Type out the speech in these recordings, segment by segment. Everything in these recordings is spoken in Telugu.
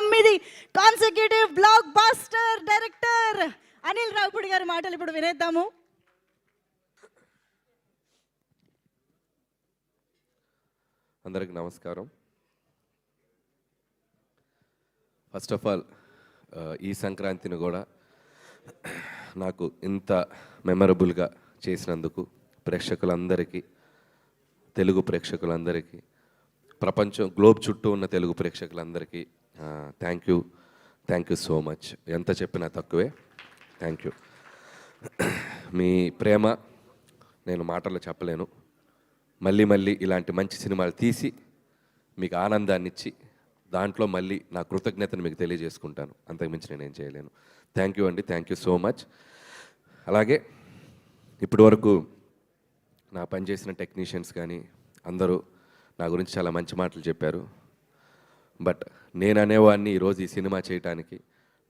9 consecutive block buster director Anil Ravipudi గారి మాటలు ఇప్పుడు వినేద్దాము. అందరికి నమస్కారం. ఫస్ట్ ఆఫ్ ఆల్ ఈ సంక్రాంతిని కూడా నాకు ఇంత మెమరబుల్గా చేసినందుకు ప్రేక్షకులందరికీ, తెలుగు ప్రేక్షకులందరికీ, ప్రపంచం గ్లోబ్ చుట్టూ ఉన్న తెలుగు ప్రేక్షకులందరికీ థ్యాంక్ యూ సో మచ్. ఎంత చెప్పినా తక్కువే. Thank you. మీ ప్రేమ నేను మాటల్లో చెప్పలేను. మళ్ళీ మళ్ళీ ఇలాంటి మంచి సినిమాలు తీసి మీకు ఆనందాన్ని ఇచ్చి దాంట్లో మళ్ళీ నా కృతజ్ఞతను మీకు తెలియజేసుకుంటాను. అంతకుమించి నేనేం చేయలేను. థ్యాంక్ యూ అండి. Thank you so much. అలాగే ఇప్పటి వరకు నా పనిచేసిన టెక్నీషియన్స్ కానీ అందరూ నా గురించి చాలా మంచి మాటలు చెప్పారు. బట్ నేను అనేవాడిని ఈరోజు ఈ సినిమా చేయటానికి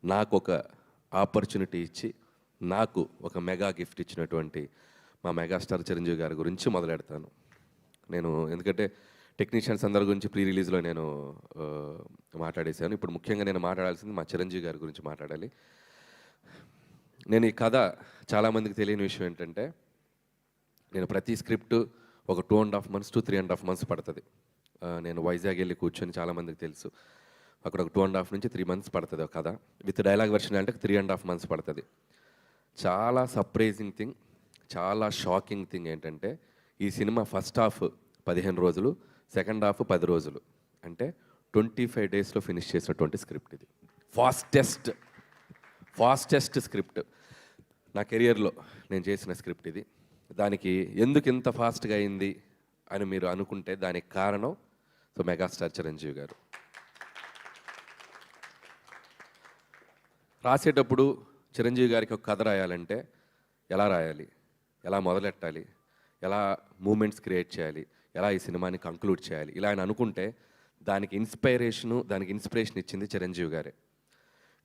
నాకు ఒక ఆపర్చునిటీ ఇచ్చి నాకు ఒక మెగా గిఫ్ట్ ఇచ్చినటువంటి మా మెగాస్టార్ చిరంజీవి గారి గురించి మొదలెడతాను నేను. ఎందుకంటే టెక్నీషియన్స్ అందరి గురించి ప్రీ రిలీజ్లో నేను మాట్లాడేశాను. ఇప్పుడు ముఖ్యంగా నేను మాట్లాడాల్సింది మా చిరంజీవి గారి గురించి మాట్లాడాలి. నేను ఈ కథ చాలామందికి తెలియని విషయం ఏంటంటే, నేను ప్రతి స్క్రిప్ట్ ఒక 2.5 months to 3.5 months పడుతుంది. నేను వైజాగ్ వెళ్ళి కూర్చొని, చాలామందికి తెలుసు, అక్కడ ఒక 2.5 నుంచి 3 months పడుతుంది ఒక కథ. విత్ డైలాగ్ వెర్షన్ అంటే 3.5 months పడుతుంది. చాలా సర్ప్రైజింగ్ థింగ్, చాలా షాకింగ్ థింగ్ ఏంటంటే, ఈ సినిమా ఫస్ట్ హాఫ్ 15 రోజులు, సెకండ్ హాఫ్ 10 రోజులు, అంటే 25 daysలో ఫినిష్ చేసినటువంటి స్క్రిప్ట్ ఇది. ఫాస్టెస్ట్ స్క్రిప్ట్ నా కెరియర్లో నేను చేసిన స్క్రిప్ట్ ఇది. దానికి ఎందుకు ఇంత ఫాస్ట్గా అయింది అని మీరు అనుకుంటే దానికి కారణం మెగాస్టార్ చిరంజీవి గారు. రాసేటప్పుడు చిరంజీవి గారికి ఒక కథ రాయాలంటే ఎలా రాయాలి, ఎలా మొదలెట్టాలి, ఎలా మూమెంట్స్ క్రియేట్ చేయాలి, ఎలా ఈ సినిమాని కంక్లూడ్ చేయాలి, ఇలా ఆయన అనుకుంటే దానికి ఇన్స్పిరేషన్ ఇచ్చింది చిరంజీవి గారే.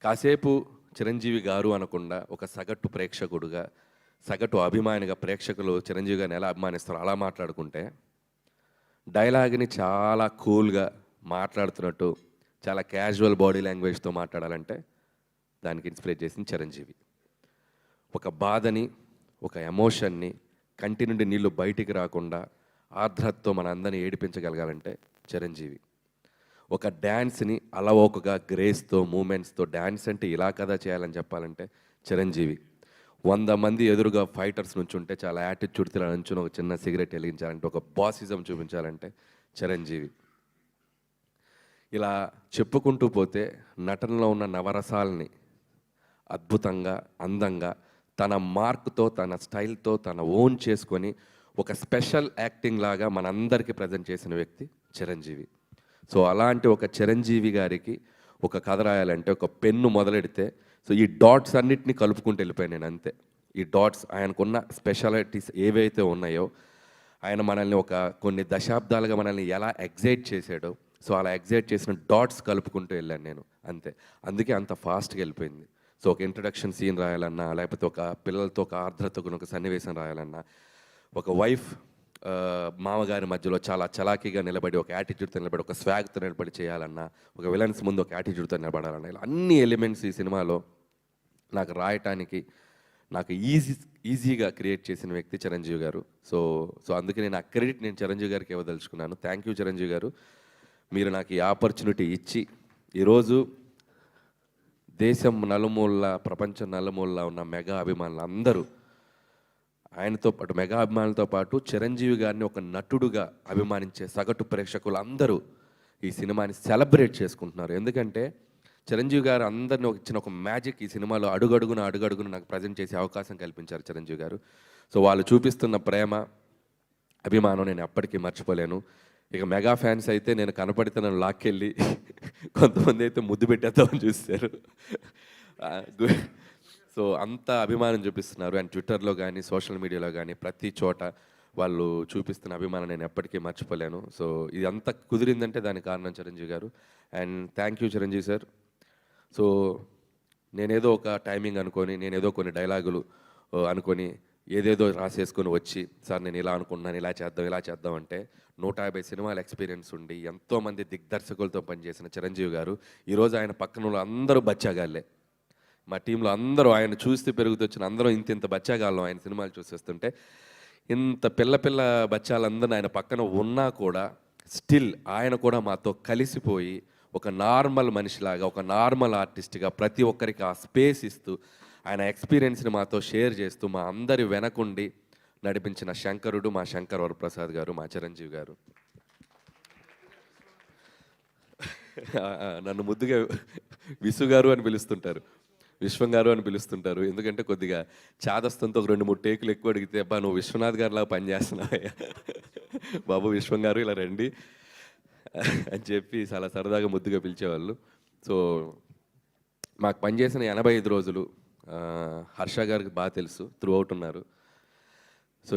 కాసేపు చిరంజీవి గారు అనకుండా ఒక సగటు ప్రేక్షకుడుగా, సగటు అభిమానిగా ప్రేక్షకులు చిరంజీవి గారిని ఎలా అభిమానిస్తారో అలా మాట్లాడుకుంటే, డైలాగ్ని చాలా కూల్గా మాట్లాడుతున్నట్టు చాలా క్యాజువల్ బాడీ లాంగ్వేజ్తో మాట్లాడాలంటే దానికి ఇన్స్పిరేట్ చేసింది చిరంజీవి. ఒక బాధని, ఒక ఎమోషన్ని, కంటి నుండి నీళ్లు బయటికి రాకుండా ఆర్ద్రతతో మన అందరినీ ఏడిపించగలగాలంటే చిరంజీవి. ఒక డ్యాన్స్ని అలవోకగా గ్రేస్తో, మూమెంట్స్తో, డ్యాన్స్ అంటే ఇలా కదా చేయాలని చెప్పాలంటే చిరంజీవి. 100 మంది ఎదురుగా ఫైటర్స్ నుంచి ఉంటే చాలా యాటిట్యూడ్తో నుంచుని ఒక చిన్న సిగరెట్ వెలిగించాలంటే, ఒక బాసిజం చూపించాలంటే చిరంజీవి. ఇలా చెప్పుకుంటూ పోతే నటనలో ఉన్న నవరసాలని అద్భుతంగా, అందంగా, తన మార్క్తో, తన స్టైల్తో, తన ఓన్ చేసుకొని ఒక స్పెషల్ యాక్టింగ్ లాగా మనందరికీ ప్రజెంట్ చేసిన వ్యక్తి చిరంజీవి. సో అలాంటి ఒక చిరంజీవి గారికి ఒక కథ రాయాలంటే ఒక పెన్ను మొదలెడితే ఈ డాట్స్ అన్నిటినీ కలుపుకుంటూ వెళ్ళిపోయాను నేను, అంతే. ఈ డాట్స్ ఆయనకున్న స్పెషాలిటీస్ ఏవైతే ఉన్నాయో, ఆయన మనల్ని కొన్ని దశాబ్దాలుగా మనల్ని ఎలా ఎగ్జైట్ చేశాడో, అలా ఎగ్జైట్ చేసిన డాట్స్ కలుపుకుంటూ వెళ్ళాను నేను, అంతే. అందుకే అంత ఫాస్ట్గా వెళ్ళిపోయింది. ఒక ఇంట్రడక్షన్ సీన్ రాయాలన్నా, లేకపోతే ఒక పిల్లలతో ఒక ఆర్ద్రతకు ఒక సన్నివేశం రాయాలన్నా, ఒక వైఫ్ మామగారి మధ్యలో చాలా చలాకీగా నిలబడి, ఒక యాటిట్యూడ్తో నిలబడి, ఒక స్వాగ్తో నిలబడి చేయాలన్నా, ఒక విలన్స్ ముందు ఒక యాటిట్యూడ్తో నిలబడాలన్నా, ఇలా అన్ని ఎలిమెంట్స్ ఈ సినిమాలో నాకు రాయటానికి నాకు ఈజీగా క్రియేట్ చేసిన వ్యక్తి చిరంజీవి గారు. అందుకే నేను ఆ క్రెడిట్ నేను చిరంజీవి గారికి ఇవ్వదలుచుకున్నాను. థ్యాంక్ యూ చిరంజీవి గారు. మీరు నాకు ఈ ఆపర్చునిటీ ఇచ్చి ఈరోజు దేశం నలుమూల, ప్రపంచం నలుమూల ఉన్న మెగా అభిమానులు అందరూ, ఆయనతో పాటు మెగా అభిమానులతో పాటు చిరంజీవి గారిని ఒక నటుడుగా అభిమానించే సగటు ప్రేక్షకులు అందరూ ఈ సినిమాని సెలబ్రేట్ చేసుకుంటున్నారు. ఎందుకంటే చిరంజీవి గారు అందరిని ఇచ్చిన ఒక మ్యాజిక్ ఈ సినిమాలో అడుగడుగున నాకు ప్రజెంట్ చేసే అవకాశం కల్పించారు చిరంజీవి గారు. వాళ్ళు చూపిస్తున్న ప్రేమ, అభిమానం నేను ఎప్పటికీ మర్చిపోలేను. ఇక మెగా ఫ్యాన్స్ అయితే నేను కనపడితే నన్ను లాక్కెళ్ళి, కొంతమంది అయితే ముద్దు పెట్టేద్దామని చూస్తారు. అంత అభిమానం చూపిస్తున్నారు. అండ్ ట్విట్టర్లో కానీ, సోషల్ మీడియాలో కానీ, ప్రతి చోట వాళ్ళు చూపిస్తున్న అభిమానం నేను ఎప్పటికీ మర్చిపోలేను. ఇది అంతా కుదిరిందంటే దానికి కారణం చిరంజీవి గారు. And thank you Chiranjeevi sir. నేనేదో ఒక టైమింగ్ అనుకొని, నేనేదో కొన్ని డైలాగులు అనుకొని ఏదేదో రాసేసుకొని వచ్చి సార్ నేను ఇలా అనుకుంటున్నాను, ఇలా చేద్దాం అంటే 150 సినిమాల ఎక్స్పీరియన్స్ ఉండి ఎంతోమంది దిగ్దర్శకులతో పనిచేసిన చిరంజీవి గారు ఈరోజు ఆయన పక్కన ఉన్న అందరూ బచ్చాగాళ్ళే. మా టీంలో అందరూ ఆయన చూస్తే పెరుగుతొచ్చిన అందరూ ఇంత బచ్చాగాళ్ళం ఆయన సినిమాలు చూసేస్తుంటే, ఇంత పిల్ల బచ్చాలందరూ ఆయన పక్కన ఉన్నా కూడా స్టిల్ ఆయన కూడా మాతో కలిసిపోయి ఒక నార్మల్ మనిషిలాగా, ఒక నార్మల్ ఆర్టిస్ట్గా ప్రతి ఒక్కరికి ఆ స్పేస్ ఇస్తూ ఆయన ఎక్స్పీరియన్స్ని మాతో షేర్ చేస్తూ మా అందరి వెనకుండి నడిపించిన శంకరుడు మా శంకర్ వరప్రసాద్ గారు, మా చిరంజీవి గారు. నన్ను ముద్దుగా విసు గారు అని పిలుస్తుంటారు, విశ్వం గారు అని పిలుస్తుంటారు. ఎందుకంటే కొద్దిగా చాదస్తంతో ఒక 2-3 టేకులు ఎక్కువ అడిగితే అబ్బా నువ్వు విశ్వనాథ్ గారిలా పనిచేస్తున్నావయ్యా బాబు విశ్వం గారు ఇలా రండి అని చెప్పి చాలా సరదాగా ముద్దుగా పిలిచేవాళ్ళు. సో మాకు పనిచేసిన 85 రోజులు హర్ష గారికి బాగా తెలుసు, త్రూ అవుట్ ఉన్నారు. సో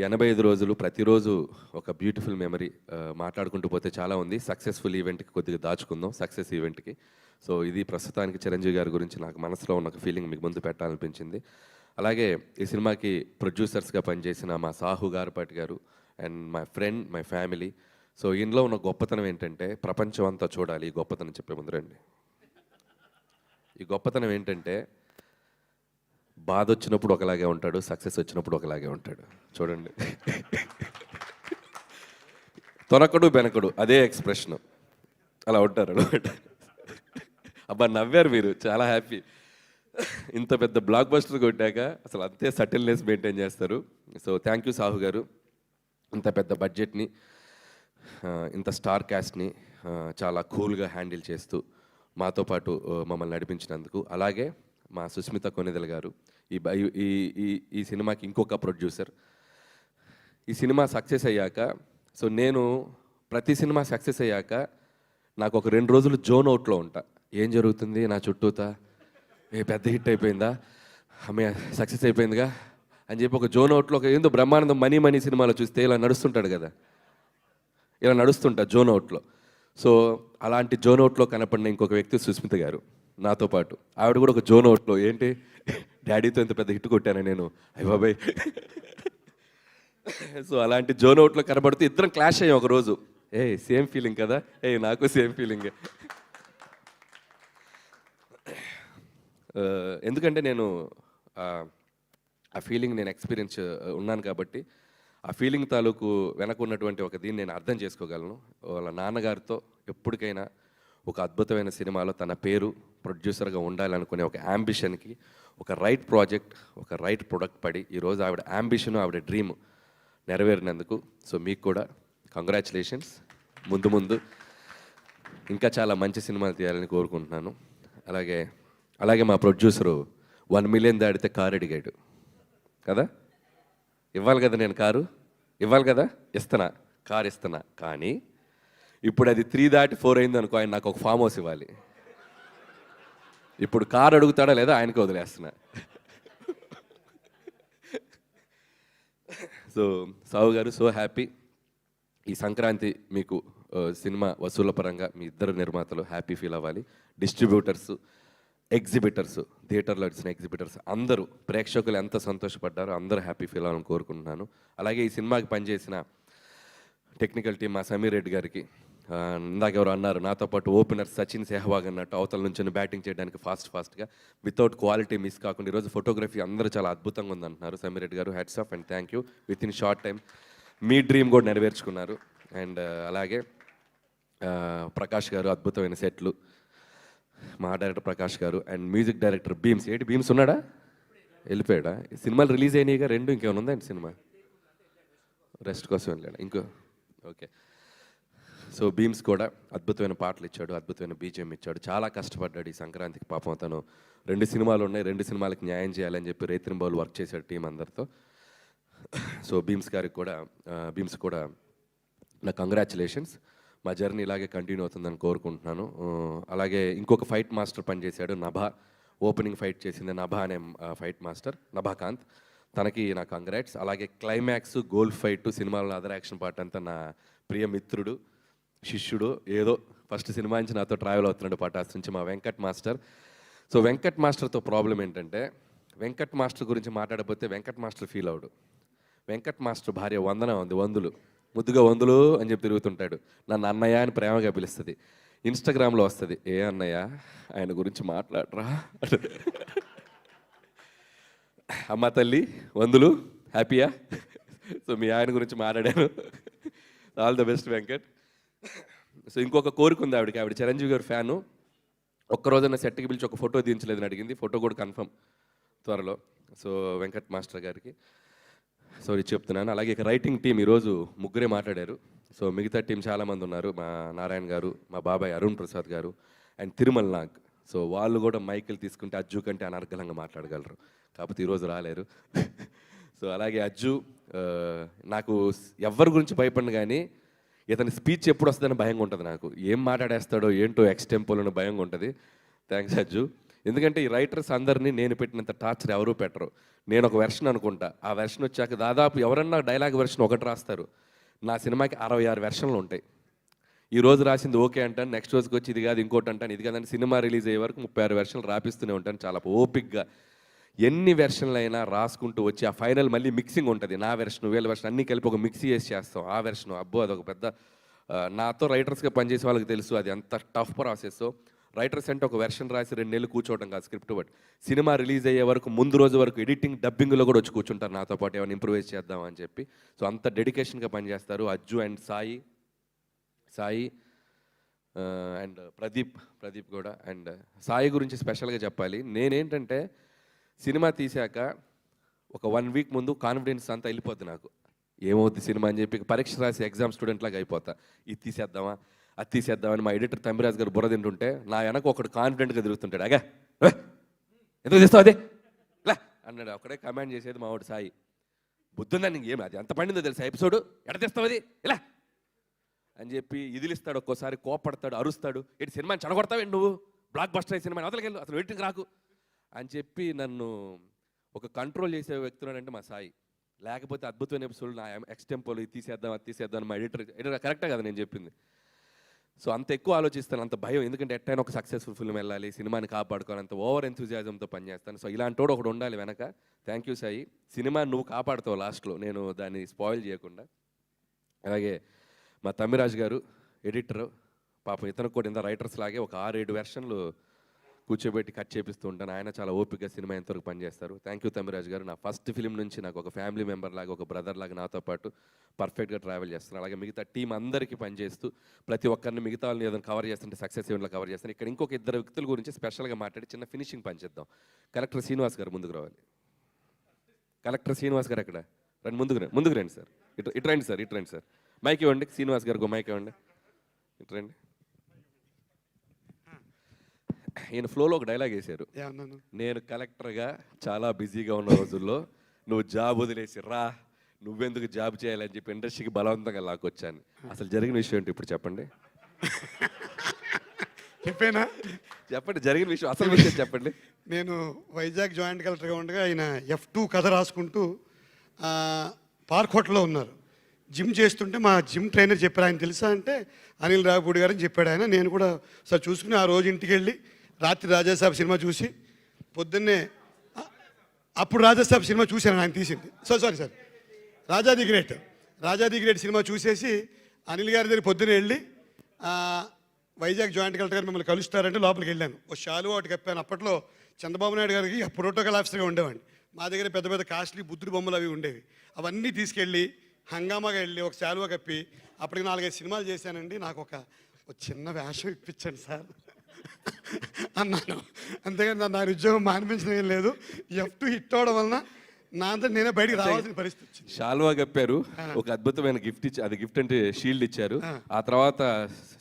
85 రోజులు ప్రతిరోజు ఒక బ్యూటిఫుల్ మెమరీ. మాట్లాడుకుంటూ పోతే చాలా ఉంది. సక్సెస్ఫుల్ ఈవెంట్కి కొద్దిగా దాచుకుందాం, సక్సెస్ ఈవెంట్కి. సో ఇది ప్రస్తుతానికి చిరంజీవి గారి గురించి నాకు మనసులో ఉన్న ఒక ఫీలింగ్ మీకు ముందు పెట్టాలనిపించింది. అలాగే ఈ సినిమాకి ప్రొడ్యూసర్స్గా పనిచేసిన మా సాహు గారపాటి గారు and my friend, my family. So ఇందులో ఉన్న గొప్పతనం ఏంటంటే, ప్రపంచం అంతా చూడాలి ఈ గొప్పతనం చెప్పే ముందు రండి. ఈ గొప్పతనం ఏంటంటే, బాధ వచ్చినప్పుడు ఒకలాగే ఉంటాడు, సక్సెస్ వచ్చినప్పుడు ఒకలాగే ఉంటాడు. చూడండి, తొనకడు బెనకడు అదే ఎక్స్ప్రెషన్, అలా ఉంటారు అనమాట. అబ్బా నవ్వారు మీరు, చాలా హ్యాపీ. ఇంత పెద్ద బ్లాక్ బస్టర్ కొట్టాక అసలు అంతే సటిల్నెస్ మెయింటైన్ చేస్తారు. సో థ్యాంక్ యూ సాహు గారు, ఇంత పెద్ద బడ్జెట్ని, ఇంత స్టార్ క్యాస్ట్ని చాలా కూల్గా హ్యాండిల్ చేస్తూ మాతో పాటు మమ్మల్ని నడిపించినందుకు. అలాగే మా సుస్మిత కొనిదెల గారు, ఈ సినిమాకి ఇంకొక ప్రొడ్యూసర్. ఈ సినిమా సక్సెస్ అయ్యాక, సో నేను ప్రతి సినిమా సక్సెస్ అయ్యాక నాకు ఒక 2 రోజులు జోన్ అవుట్లో ఉంటా. ఏం జరుగుతుంది నా చుట్టూతా, పెద్ద హిట్ అయిపోయిందా, అమ్మాయి సక్సెస్ అయిపోయిందిగా అని చెప్పి ఒక జోన్ అవుట్లో, ఒక ఏందో బ్రహ్మానందం మనీ సినిమాలో చూస్తే ఇలా నడుస్తుంటాడు కదా, ఇలా నడుస్తుంటా జోన్ అవుట్లో. సో అలాంటి జోన్ అవుట్లో కనపడిన ఇంకొక వ్యక్తి సుస్మిత గారు నాతో పాటు. ఆవిడ కూడా ఒక జోన్ అవుట్లో, ఏంటి డాడీతో ఇంత పెద్ద హిట్ కొట్టాను నేను, అయ్య బాబాయ్. సో అలాంటి జోన్ అవుట్లో కనబడుతూ ఇద్దరం క్లాష్ అయ్యాం ఒకరోజు. సేమ్ ఫీలింగ్ కదా, నాకు సేమ్ ఫీలింగ్. ఎందుకంటే నేను ఆ ఫీలింగ్ నేను ఎక్స్పీరియన్స్ ఉన్నాను కాబట్టి ఆ ఫీలింగ్ తాలూకు వెనక ఉన్నటువంటి ఒక దీన్ని నేను అర్థం చేసుకోగలను. వాళ్ళ నాన్నగారితో ఎప్పటికైనా ఒక అద్భుతమైన సినిమాలో తన పేరు ప్రొడ్యూసర్గా ఉండాలనుకునే ఒక యాంబిషన్కి ఒక రైట్ ప్రాజెక్ట్, ఒక రైట్ ప్రొడక్ట్ పడి ఈరోజు ఆవిడ యాంబిషన్, ఆవిడ డ్రీమ్ నెరవేరినందుకు సో మీకు కూడా కంగ్రాచులేషన్స్. ముందు ఇంకా చాలా మంచి సినిమాలు తీయాలని కోరుకుంటున్నాను. అలాగే మా ప్రొడ్యూసరు 1 మిలియన్ దాటితే కారు అడిగాడు కదా, ఇవ్వాలి కదా, నేను కారు ఇవ్వాలి కదా, కారు ఇస్తున్నా. కానీ ఇప్పుడు అది 3 దాటి 4 అయింది అనుకో, ఆయన నాకు ఒక ఫామ్ హౌస్ ఇవ్వాలి. ఇప్పుడు కారు అడుగుతాడా లేదా ఆయనకి వదిలేస్తున్నా. సో సాహు గారు, సో హ్యాపీ. ఈ సంక్రాంతి మీకు సినిమా వసూళ్ల పరంగా మీ ఇద్దరు నిర్మాతలు హ్యాపీ ఫీల్ అవ్వాలి. డిస్ట్రిబ్యూటర్స్, ఎగ్జిబిటర్స్, థియేటర్లో వచ్చిన ఎగ్జిబిటర్స్ అందరూ, ప్రేక్షకులు ఎంత సంతోషపడ్డారో అందరూ హ్యాపీ ఫీల్ అవ్వాలని కోరుకుంటున్నాను. అలాగే ఈ సినిమాకి పనిచేసిన టెక్నికల్ టీం మా సమీర్ రెడ్డి గారికి, ఇందాక ఎవరు అన్నారు నాతో పాటు ఓపెనర్ సచిన్ సెహ్వాగ్ అన్నట్టు అవతల నుంచి బ్యాటింగ్ చేయడానికి ఫాస్ట్గా వితౌట్ క్వాలిటీ మిస్ కాకుండా ఈరోజు ఫోటోగ్రఫీ అందరూ చాలా అద్భుతంగా ఉందంటున్నారు. సమీర్ రెడ్డి గారు, hats off and thank you. With in short time me dream కూడా నెరవేర్చుకున్నారు. అండ్ అలాగే ప్రకాష్ గారు, అద్భుతమైన సెట్లు, మా డైరెక్టర్ ప్రకాష్ గారు and music director Bheems. Bheems ఉన్నాడా, వెళ్ళిపోయాడా? సినిమాలు రిలీజ్ అయినాయిగా 2, ఇంకేమైనా ఉందా సినిమా? రెస్ట్ కోసం వెళ్ళాడు ఇంకో. ఓకే. సో భీమ్స్ కూడా అద్భుతమైన పాటలు ఇచ్చాడు, అద్భుతమైన బీజిఎం ఇచ్చాడు. చాలా కష్టపడ్డాడు ఈ సంక్రాంతికి. పాపం తను 2 సినిమాలు ఉన్నాయి, 2 సినిమాలకి న్యాయం చేయాలని చెప్పి రేత్రింబౌలు వర్క్ చేశాడు టీం అందరితో. సో భీమ్స్ కూడా నా కంగ్రాచులేషన్స్. మా జర్నీ ఇలాగే కంటిన్యూ అవుతుందని కోరుకుంటున్నాను. అలాగే ఇంకొక ఫైట్ మాస్టర్ పనిచేశాడు, నభా. ఓపెనింగ్ ఫైట్ చేసింది నభా అనే ఫైట్ మాస్టర్, నభాకాంత్. తనకి నా కంగ్రాట్స్. అలాగే క్లైమాక్స్, గోల్ ఫైట్, సినిమాలో అదర్ యాక్షన్ పార్ట్ అంతా నా ప్రియ మిత్రుడు, శిష్యుడు, ఏదో ఫస్ట్ సినిమా నుంచి నాతో ట్రావెల్ అవుతున్నాడు పటాస్ నుంచి, మా వెంకట్ మాస్టర్. సో వెంకట్ మాస్టర్తో ప్రాబ్లం ఏంటంటే, వెంకట్ మాస్టర్ గురించి మాట్లాడకపోతే వెంకట్ మాస్టర్ ఫీల్ అవడు. వెంకట్ మాస్టర్ భార్య వందన ఉంది, వందులు, ముద్దుగా వందులు అని చెప్పి తిరుగుతుంటాడు. నన్ను అన్నయ్య అని ప్రేమగా పిలుస్తుంది. ఇన్స్టాగ్రామ్లో వస్తుంది, ఏ అన్నయ్య ఆయన గురించి మాట్లాడరా. అమ్మ తల్లి వందులు, హ్యాపీయా? సో మీ ఆయన గురించి మాట్లాడాను. All the best Venkat. So ఇంకొక కోరిక ఉంది ఆవిడకి. ఆవిడ చిరంజీవి గారి ఫ్యాను. ఒక్కరోజున సెట్కి పిలిచి ఒక ఫోటో దించలేదని అడిగింది. ఫోటో కూడా కన్ఫర్మ్ త్వరలో. సో వెంకట్ మాస్టర్ గారికి సారీ చెప్తున్నాను. అలాగే ఇక రైటింగ్ టీం ఈరోజు ముగ్గురే మాట్లాడారు. సో మిగతా టీం చాలామంది ఉన్నారు. మా నారాయణ గారు, మా బాబాయ్ అరుణ్ ప్రసాద్ గారు అండ్ తిరుమల్ నాగ్. సో వాళ్ళు కూడా మైకులు తీసుకుంటే అజ్జు కంటే అనర్గళంగా మాట్లాడగలరు. కాకపోతే ఈరోజు రాలేరు. సో అలాగే అజ్జు, నాకు ఎవరి గురించి భయపడిన కానీ ఇతని స్పీచ్ ఎప్పుడు వస్తుందని భయంగా ఉంటుంది నాకు. ఏం మాట్లాడేస్తాడో ఏంటో ఎక్స్టెంపోలని భయంగా ఉంటుంది. థ్యాంక్స్ అజ్జు. ఎందుకంటే ఈ రైటర్స్ అందరినీ నేను పెట్టినంత టార్చర్ ఎవరూ పెట్టరు. నేను ఒక వెర్షన్ అనుకుంటా, ఆ వెర్షన్ వచ్చాక దాదాపు ఎవరన్నా డైలాగ్ వెర్షన్ ఒకటి రాస్తారు. నా సినిమాకి 66 వెర్షన్లు ఉంటాయి. ఈ రోజు రాసింది ఓకే అంటాను, నెక్స్ట్ రోజుకి వచ్చి ఇది కాదు ఇంకోటి అంటాను, ఇది కాదని సినిమా రిలీజ్ అయ్యే వరకు 36 వెర్షన్లు రాపిస్తూనే ఉంటాను చాలా ఓపిక్గా. ఎన్ని వెర్షన్లు అయినా రాసుకుంటూ వచ్చి ఆ ఫైనల్ మళ్ళీ మిక్సింగ్ ఉంటుంది. నా వెర్షన్, వీళ్ళ వెర్షన్ అన్నీ కలిపి ఒక మిక్సీ చేసి చేస్తాం. ఆ వెర్షన్ అబ్బో అదొక పెద్ద, నాతో రైటర్స్గా పనిచేసే వాళ్ళకి తెలుసు అది ఎంత టఫ్ ప్రాసెస్. రైటర్స్ అంటే ఒక వెర్షన్ రాసి 2 నెలలు కూర్చోవడం కాదు స్క్రిప్ట్, బట్ సినిమా రిలీజ్ అయ్యే వరకు ముందు రోజు వరకు ఎడిటింగ్, డబ్బింగ్లో కూడా వచ్చి కూర్చుంటారు నాతో పాటు ఏమైనా ఇంప్రూవైజ్ చేద్దామని చెప్పి. సో అంత డెడికేషన్గా పనిచేస్తారు అజ్జు అండ్ సాయి అండ్ ప్రదీప్ కూడా. అండ్ సాయి గురించి స్పెషల్గా చెప్పాలి. నేనేంటంటే సినిమా తీశాక ఒక 1 వీక్ ముందు కాన్ఫిడెన్స్ అంతా వెళ్ళిపోద్ది నాకు. ఏమవుద్ది సినిమా అని చెప్పి పరీక్ష రాసి ఎగ్జామ్ స్టూడెంట్ లాగా అయిపోతా. ఇది తీసేద్దామా అది తీసేద్దామని మా ఎడిటర్ తమ్మిరాజు గారు బుర్ర తింటుంటే నా వెనక ఒకడు కాన్ఫిడెంట్గా తిరుగుతుంటాడు. అగా ఎందుకు తీస్తావు అదే ఇలా అన్నాడు. ఒకడే కమాండ్ చేసేది మా వాడు సాయి. బుద్ధుందా నీకు, ఏమి అది ఎంత పండిందో తెలుసా ఎపిసోడ్, ఎడ తెస్తావు అది ఇలా అని చెప్పి ఇదిలిస్తాడు. ఒక్కోసారి కోపడతాడు, అరుస్తాడు. ఏంటి సినిమాని చెడగొడతావేంటి నువ్వు, బ్లాక్ బస్టర్ అయ్యే సినిమాని అవతలకెళ్ళు, అసలు వెయిటింగ్ రాకు అని చెప్పి నన్ను ఒక కంట్రోల్ చేసే వ్యక్తున్నాడంటే మా సాయి. లేకపోతే అద్భుతమైన ఎపిసోడ్ నా ఎక్స్టెంపోలు ఇది తీసేద్దాం అది తీసేద్దాం మా ఎడిటర్ కరెక్టే కదా నేను చెప్పింది. సో అంత ఎక్కువ ఆలోచిస్తాను, అంత భయం. ఎందుకంటే ఎట్టైనా ఒక సక్సెస్ఫుల్ ఫిల్మ్ వెళ్ళాలి, సినిమాని కాపాడుకోవాలి, అంత ఓవర్ ఎంతూజియాజంతో పనిచేస్తాను. సో ఇలాంటి వాడు ఒకడు ఉండాలి వెనక. Thank you Sai. సినిమా నువ్వు కాపాడుతావు లాస్ట్లో, నేను దాన్ని స్పాయిల్ చేయకుండా. అలాగే మా తమ్మిరాజు గారు ఎడిటర్, పాపం ఇతను కూడా ఇంత రైటర్స్ లాగే ఒక 6-7 వెర్షన్లు కూర్చోబెట్టి కట్ చేపిస్తూ ఉంటాను. ఆయన చాలా ఓపికగా సినిమా ఎంతవరకు పనిచేస్తారు. థ్యాంక్ యూ తమ్మిరాజు గారు. నా ఫస్ట్ ఫిలిం నుంచి నాకు ఒక ఫ్యామిలీ మెంబర్ లాగా, ఒక బ్రదర్ లాగా నాతో పాటు పర్ఫెక్ట్గా ట్రావెల్ చేస్తున్నాను. అలాగే మిగతా టీం అందరికీ పనిచేస్తూ ప్రతి ఒక్కరిని మిగతా వాళ్ళని ఏదైనా కవర్ చేస్తుంటే సక్సెస్ ఈవెంట్లో కవర్ చేస్తాను. ఇక్కడ ఇంకొక 2 వ్యక్తుల గురించి స్పెషల్గా మాట్లాడి చిన్న ఫినిషింగ్ పనిచేద్దాం. కలెక్టర్ శ్రీనివాస్ గారు ముందుకు రావాలి. కలెక్టర్ శ్రీనివాస్ గారు ఎక్కడ రండి, ముందుకు రండి సార్. ఇటు రండి సార్, ఇటు రండి సార్. మైక్ ఇవ్వండి శ్రీనివాస్ గారికి, మైక్ ఇవ్వండి. ఇటు రండి. ఈయన ఫ్లోలో ఒక డైలాగ్ వేశారు, నేను కలెక్టర్గా చాలా బిజీగా ఉన్న రోజుల్లో నువ్వు జాబ్ వదిలేసి రా, నువ్వెందుకు జాబ్ చేయాలని చెప్పి ఇండస్ట్రీకి బలవంతంగా లాక్కొచ్చాను. అసలు జరిగిన విషయం ఏంటి ఇప్పుడు చెప్పండి. చెప్పండి జరిగిన విషయం, అసలు విషయం చెప్పండి. నేను వైజాగ్ జాయింట్ కలెక్టర్గా ఉండగా ఆయన F2 కథ రాసుకుంటూ పార్క్ హోటల్లో ఉన్నారు. జిమ్ చేస్తుంటే మా జిమ్ ట్రైనర్ చెప్పారు, ఆయన తెలుసా అంటే అనిల్ రావుపూడి గారని చెప్పాడు ఆయన. నేను కూడా సార్ చూసుకుని ఆ రోజు ఇంటికి వెళ్ళి రాత్రి రాజాసాబ్ సినిమా చూసి పొద్దున్నే, అప్పుడు రాజాసాబ్ సినిమా చూశాను ఆయన తీసింది. Sorry Raja the great cinema చూసేసి అనిల్ గారి దగ్గర పొద్దున్నే వెళ్ళి వైజాగ్ జాయింట్ కలెక్టర్ గారు మిమ్మల్ని కలుస్తారంటే లోపలికి వెళ్ళాను. ఓ షాలు ఒకటి కప్పాను. అప్పట్లో చంద్రబాబు నాయుడు గారికి ప్రోటోకాల్ ఆఫీసర్గా ఉండేవాడిని. మా దగ్గర పెద్ద పెద్ద కాస్ట్లీ బుద్ధుడి బొమ్మలు అవి ఉండేవి. అవన్నీ తీసుకెళ్ళి హంగామాగా వెళ్ళి ఒక శాలువా కప్పి అప్పటికి 4-5 సినిమాలు చేశానండి. నాకు ఒక చిన్న వేషం ఇప్పించండి సార్ అన్నాను. అంతేగాని నా ఉద్యోగం మానిపించడం ఏం లేదు. F2 హిట్ అవడం వలన నా అంతా నేనే బయటికి రావాల్సిన పరిస్థితి వచ్చింది. షాల్వా కప్పారు, ఒక అద్భుతమైన గిఫ్ట్ ఇచ్చి, అది గిఫ్ట్ అంటే షీల్డ్ ఇచ్చారు. ఆ తర్వాత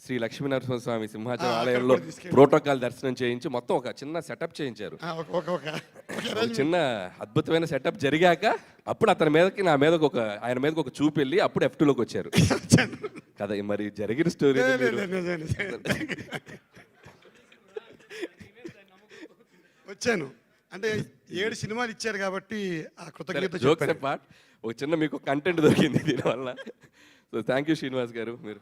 శ్రీ లక్ష్మీనరసింహస్వామి సింహాచలం ఆలయంలో ప్రోటోకాల్ దర్శనం చేయించి మొత్తం ఒక చిన్న సెటప్ చేయించారు. చిన్న అద్భుతమైన సెటప్ జరిగాక అప్పుడు అతని మీదకి ఆయన మీదకి ఒక చూపు వెళ్ళి అప్పుడు F2లోకి వచ్చారు కదా. మరి జరిగిన స్టోరీ వచ్చాను అంటే 7 సినిమాలు ఇచ్చారు కాబట్టి ఆ కృతజ్ఞత. జోక్స్ పార్ట్, ఒక చిన్న మీకు కంటెంట్ దొరికింది దీనివల్ల. సో థ్యాంక్ యూ శ్రీనివాస్ గారు. మీరు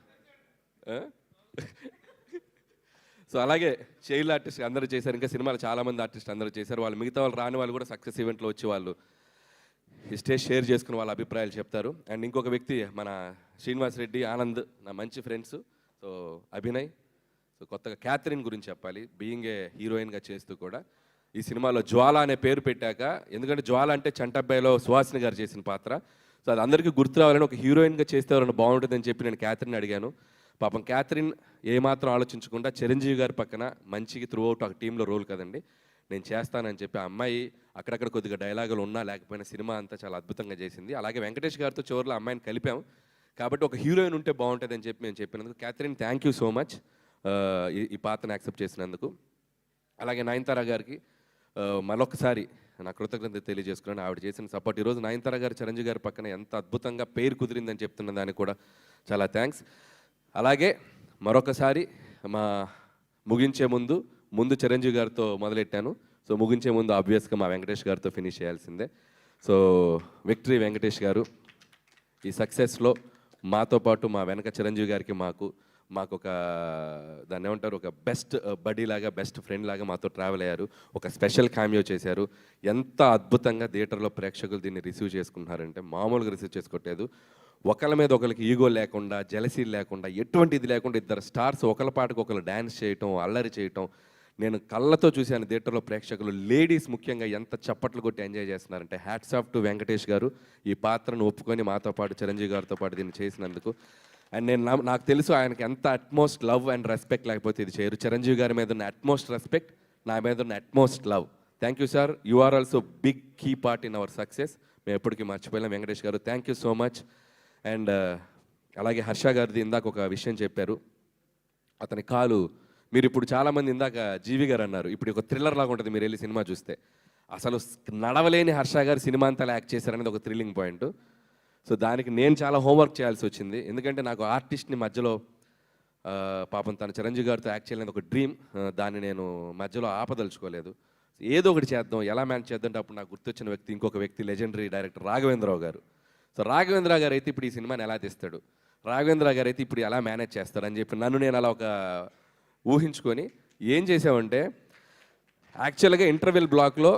సో సో అలాగే చైల్డ్ ఆర్టిస్ట్ అందరూ చేశారు, ఇంకా సినిమాలు చాలామంది ఆర్టిస్ట్ అందరూ చేశారు. వాళ్ళు మిగతా వాళ్ళు రాని వాళ్ళు కూడా సక్సెస్ ఈవెంట్లో వచ్చి వాళ్ళు ఈ స్టేజ్ షేర్ చేసుకుని వాళ్ళ అభిప్రాయాలు చెప్తారు. అండ్ ఇంకొక వ్యక్తి మన శ్రీనివాస్ రెడ్డి, ఆనంద్ నా మంచి ఫ్రెండ్స్. సో అభినయ్, సో కొత్తగా క్యాథరిన్ గురించి చెప్పాలి. బీయింగ్ ఏ హీరోయిన్గా చేస్తూ కూడా ఈ సినిమాలో జ్వాల అనే పేరు పెట్టాక, ఎందుకంటే జ్వాల అంటే చంటబ్బాయిలో సుహాసిని గారు చేసిన పాత్ర. సో అది అందరికీ గుర్తు రావాలని ఒక హీరోయిన్గా చేస్తే ఎవరైనా బాగుంటుందని చెప్పి నేను క్యాథరిన్ అడిగాను. పాపం క్యాథరిన్ ఏమాత్రం ఆలోచించకుండా చిరంజీవి గారి పక్కన మంచికి త్రూ అవుట్ ఒక టీంలో రోల్ కదండి, నేను చేస్తానని చెప్పి ఆ అమ్మాయి అక్కడక్కడ కొద్దిగా డైలాగులు ఉన్నా లేకపోయినా సినిమా అంతా చాలా అద్భుతంగా చేసింది. అలాగే వెంకటేష్ గారితో చివరిలో అమ్మాయిని కలిపాం కాబట్టి ఒక హీరోయిన్ ఉంటే బాగుంటుందని చెప్పి మేము చెప్పినందుకు Catherine thank you so much ఈ పాత్రను యాక్సెప్ట్ చేసినందుకు. అలాగే నయనతార గారికి మరొకసారి నా కృతజ్ఞత తెలియజేసుకున్నాను. ఆవిడ చేసిన సపోర్ట్. ఈరోజు నయనతార గారు చిరంజీవి గారి పక్కన ఎంత అద్భుతంగా పేరు కుదిరిందని చెప్తున్న దానికి కూడా చాలా థ్యాంక్స్. అలాగే మరొకసారి ముగించే ముందు చిరంజీవి గారితో మొదలెట్టాను. సో ముగించే ముందు ఆబ్వియస్గా మా వెంకటేష్ గారితో ఫినిష్ చేయాల్సిందే. సో విక్టరీ వెంకటేష్ గారు, ఈ సక్సెస్లో మాతో పాటు మా వెనక చిరంజీవి గారికి మాకు ఒక దాన్ని ఏమంటారు, ఒక బెస్ట్ బడీ లాగా, బెస్ట్ ఫ్రెండ్ లాగా మాతో ట్రావెల్ అయ్యారు. ఒక స్పెషల్ క్యామియో చేశారు. ఎంత అద్భుతంగా థియేటర్లో ప్రేక్షకులు దీన్ని రిసీవ్ చేసుకుంటున్నారంటే మామూలుగా రిసీవ్ చేసుకోవట్లేదు. ఒకళ్ళ మీద ఒకరికి ఈగో లేకుండా, జెలసీ లేకుండా, ఎటువంటి ఇది లేకుండా ఇద్దరు స్టార్స్ ఒకళ్ళ పాటకు ఒకరు డ్యాన్స్ చేయటం, అల్లరి చేయటం నేను కళ్ళతో చూశాను. థియేటర్లో ప్రేక్షకులు, లేడీస్ ముఖ్యంగా ఎంత చప్పట్లు కొట్టి ఎంజాయ్ చేస్తున్నారంటే హ్యాట్స్ ఆఫ్ టు వెంకటేష్ గారు. ఈ పాత్రను ఒప్పుకొని మాతో పాటు చిరంజీవి గారితో పాటు దీన్ని చేసినందుకు. అండ్ నాకు తెలుసు ఆయనకి ఎంత అట్మోస్ట్ లవ్ అండ్ రెస్పెక్ట్ లేకపోతే ఇది చేయరు. చిరంజీవి గారి మీద ఉన్న అట్మోస్ట్ రెస్పెక్ట్, నా మీద ఉన్న utmost love. Thank you sir, you are also big key part in our success. మేము ఎప్పటికీ మర్చిపోయాం. వెంకటేష్ గారు thank you so much. And అలాగే హర్ష గారిది ఇందాక ఒక విషయం చెప్పారు. అతని కాలు మీరు ఇప్పుడు చాలామంది ఇందాక జీవి గారు అన్నారు, ఇప్పుడు ఒక థ్రిల్లర్ లాగా ఉంటుంది మీరు వెళ్ళి సినిమా చూస్తే. అసలు నడవలేని హర్ష గారు సినిమా అంతా యాక్ట్ చేశారనేది ఒక థ్రిల్లింగ్ పాయింట్. సో దానికి నేను చాలా హోంవర్క్ చేయాల్సి వచ్చింది. ఎందుకంటే నాకు ఆర్టిస్ట్ని మధ్యలో పాపం తన చిరంజీవి గారితో యాక్ట్ చేయాలని ఒక డ్రీమ్, దాన్ని నేను మధ్యలో ఆపదలుచుకోలేదు. ఏదో ఒకటి చేద్దాం, ఎలా మేనేజ్ చేద్దాం. అప్పుడు నాకు గుర్తొచ్చిన వ్యక్తి ఇంకొక వ్యక్తి, లెజెండరీ డైరెక్టర్ రాఘవేంద్రరావు గారు. సో రాఘవేంద్ర గారు అయితే ఇప్పుడు ఈ సినిమాని ఎలా తీస్తాడు, రాఘవేంద్ర గారు అయితే ఇప్పుడు ఎలా మేనేజ్ చేస్తాడు అని చెప్పి నన్ను నేను అలా ఒక ఊహించుకొని ఏం చేసామంటే, యాక్చువల్గా ఇంటర్వెల్ బ్లాక్లో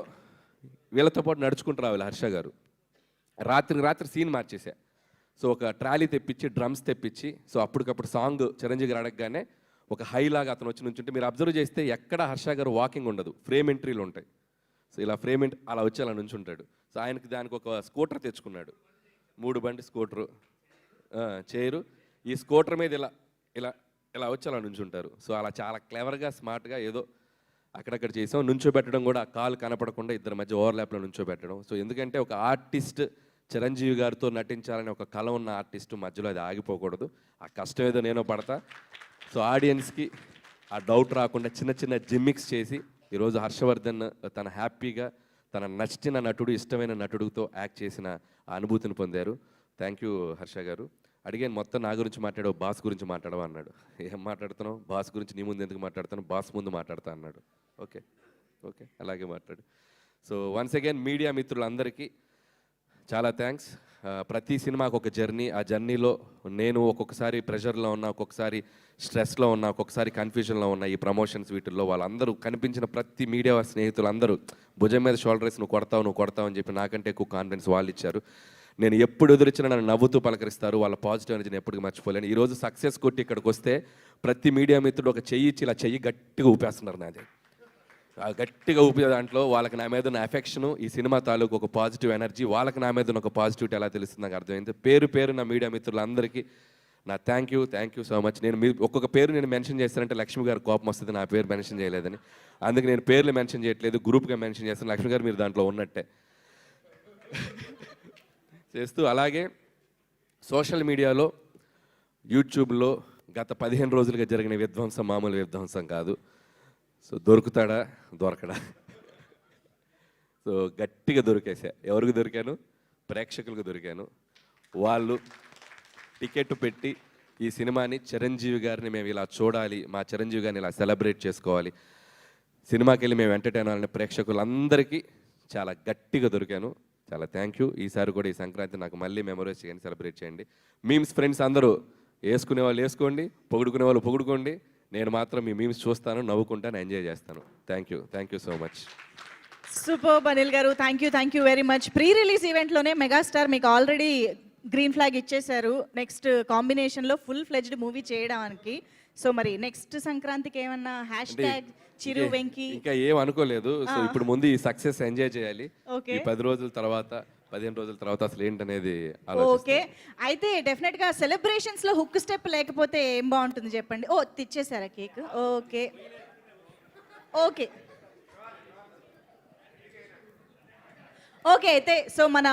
వీళ్ళతో పాటు నడుచుకుంటూ రావాలి హర్ష గారు. రాత్రి సీన్ మార్చేసా. సో ఒక ట్రాలీ తెప్పించి, డ్రమ్స్ తెప్పించి, సో అప్పటికప్పుడు సాంగ్ చిరంజీవి గారు అడగగానే ఒక హైలాగా అతను వచ్చి నుంచుంటే మీరు అబ్జర్వ్ చేస్తే ఎక్కడ హర్ష గారు వాకింగ్ ఉండదు, ఫ్రేమ్ ఎంట్రీలు ఉంటాయి. సో ఇలా అలా వచ్చి అలా నుంచుంటాడు. సో ఆయనకి దానికి ఒక స్కూటర్ తెచ్చుకున్నాడు, 3 బండి స్కూటరు, చైరు. ఈ స్కూటర్ మీద ఇలా వచ్చి అలా నుంచుంటారు. సో అలా చాలా క్లెవర్గా, స్మార్ట్గా ఏదో అక్కడక్కడ చేసాం. నుంచోబెట్టడం కూడా కాలు కనపడకుండా ఇద్దరి మధ్య ఓవర్లాప్లో నుంచోబెట్టడం. సో ఎందుకంటే ఒక ఆర్టిస్ట్ చిరంజీవి గారితో నటించాలని ఒక కళ ఉన్న ఆర్టిస్ట్ మధ్యలో అది ఆగిపోకూడదు. ఆ కష్టం ఏదో నేను పడతా. సో ఆడియన్స్కి ఆ డౌట్ రాకుండా చిన్న జిమ్మిక్స్ చేసి ఈరోజు హర్షవర్ధన్ తన హ్యాపీగా తన నచ్చిన నటుడు, ఇష్టమైన నటుడితో యాక్ట్ చేసిన ఆ అనుభూతిని పొందారు. థ్యాంక్ యూ హర్ష గారు. అడిగాను మొత్తం నా గురించి మాట్లాడావు, బాస్ గురించి మాట్లాడవా అన్నాడు. ఏం మాట్లాడుతున్నావు, బాస్ గురించి నీ ముందు ఎందుకు మాట్లాడుతాను, బాస్ ముందు మాట్లాడతా అన్నాడు. ఓకే అలాగే మాట్లాడు. సో వన్స్ అగైన్ మీడియా మిత్రులందరికీ చాలా థ్యాంక్స్. ప్రతి సినిమాకు ఒక జర్నీ, ఆ జర్నీలో నేను ఒక్కొక్కసారి ప్రెషర్లో ఉన్నా, ఒక్కొక్కసారి స్ట్రెస్లో ఉన్నా, ఒక్కొక్కసారి కన్ఫ్యూజన్లో ఉన్నా. ఈ ప్రమోషన్స్ వీటిల్లో వాళ్ళందరూ కనిపించిన ప్రతి మీడియా స్నేహితులు అందరూ భుజం మీద షోల్డర్ వేసి నువ్వు కొడతావు అని చెప్పి నాకంటే ఎక్కువ కాన్ఫిడెన్స్ వాళ్ళు ఇచ్చారు. నేను ఎప్పుడు ఎదురొచ్చినా నన్ను నవ్వుతూ పలకరిస్తారు. వాళ్ళ పాజిటివ్ ఎనర్జీని ఎప్పటికీ మర్చిపోలేను. ఈరోజు సక్సెస్ కొట్టి ఇక్కడికి వస్తే ప్రతి మీడియా మిత్రుడు ఒక చెయ్యి ఇచ్చి ఇలా చెయ్యి గట్టిగా ఊపేస్తున్నారు. నాది గట్టిగా ఊపే దాంట్లో వాళ్ళకి నా మీద ఉన్న ఎఫెక్షను, ఈ సినిమా తాలూకు ఒక పాజిటివ్ ఎనర్జీ, వాళ్ళకి నా మీద ఉన్న ఒక పాజిటివిటీ ఎలా తెలుస్తుంది నాకు అర్థమైంది. పేరు నా మీడియా మిత్రులందరికీ నా థ్యాంక్ యూ సో మచ్. నేను ఒక్కొక్క పేరు నేను మెన్షన్ చేస్తానంటే లక్ష్మి గారు కోపం వస్తుంది, నా పేరు మెన్షన్ చేయలేదని. అందుకే నేను పేర్లు మెన్షన్ చేయట్లేదు, గ్రూప్గా మెన్షన్ చేస్తాను. లక్ష్మి గారు మీరు దాంట్లో ఉన్నట్టే చేస్తూ. అలాగే సోషల్ మీడియాలో, యూట్యూబ్లో గత 15 రోజులుగా జరిగిన విధ్వంసం మామూలు విధ్వంసం కాదు. సో దొరకడా సో గట్టిగా దొరికేసా. ఎవరికి దొరికాను? ప్రేక్షకులకు దొరికాను. వాళ్ళు టికెట్ పెట్టి ఈ సినిమాని, చిరంజీవి గారిని మేము ఇలా చూడాలి, మా చిరంజీవి గారిని ఇలా సెలబ్రేట్ చేసుకోవాలి, సినిమాకి వెళ్ళి మేము ఎంటర్టైన్ అవ్వాలని ప్రేక్షకులందరికీ చాలా గట్టిగా దొరికాను. చాలా థ్యాంక్ యూ. ఈసారి కూడా ఈ సంక్రాంతి నాకు మళ్ళీ మెమరీస్ చేయండి, సెలబ్రేట్ చేయండి. మీమ్స్ ఫ్రెండ్స్ అందరూ వేసుకునే వాళ్ళు వేసుకోండి, పొగుడుకునే వాళ్ళు పొగుడుకోండి. నేను మాత్రం మీ మీమ్స్ చూస్తాను, నవ్వుకుంటాను, ఎంజాయ్ చేస్తాను. Thank you so much. Super Anil garu, thank you very much. Pre release ఈవెంట్లోనే మెగాస్టార్ మీకు ఆల్రెడీ గ్రీన్ ఫ్లాగ్ ఇచ్చేశారు నెక్స్ట్ కాంబినేషన్లో ఫుల్ ఫ్లెజ్డ్ మూవీ చేయడానికి. సో మరి నెక్స్ట్ సంక్రాంతికి ఏమన్నా హ్యాష్ ట్యాగ్ చిరు వెంకీ ఇంకా ఏం అనుకోలేదు. సో ఇప్పుడు ముందు ఈ సక్సెస్ ఎంజాయ్ చేయాలి. Okay. ఈ 10 రోజుల తర్వాత 15 రోజుల తర్వాత అసలు ఏంటనేది ఓకే. ఆలోచిస్తాను. అయితే డెఫినెట్గా సెలబ్రేషన్స్లో హుక్ స్టెప్ లేకపోతే ఏం బాగుంటుంది చెప్పండి. ఓ తెచ్చేసారా కేక్? Okay okay okay. అయితే సో మన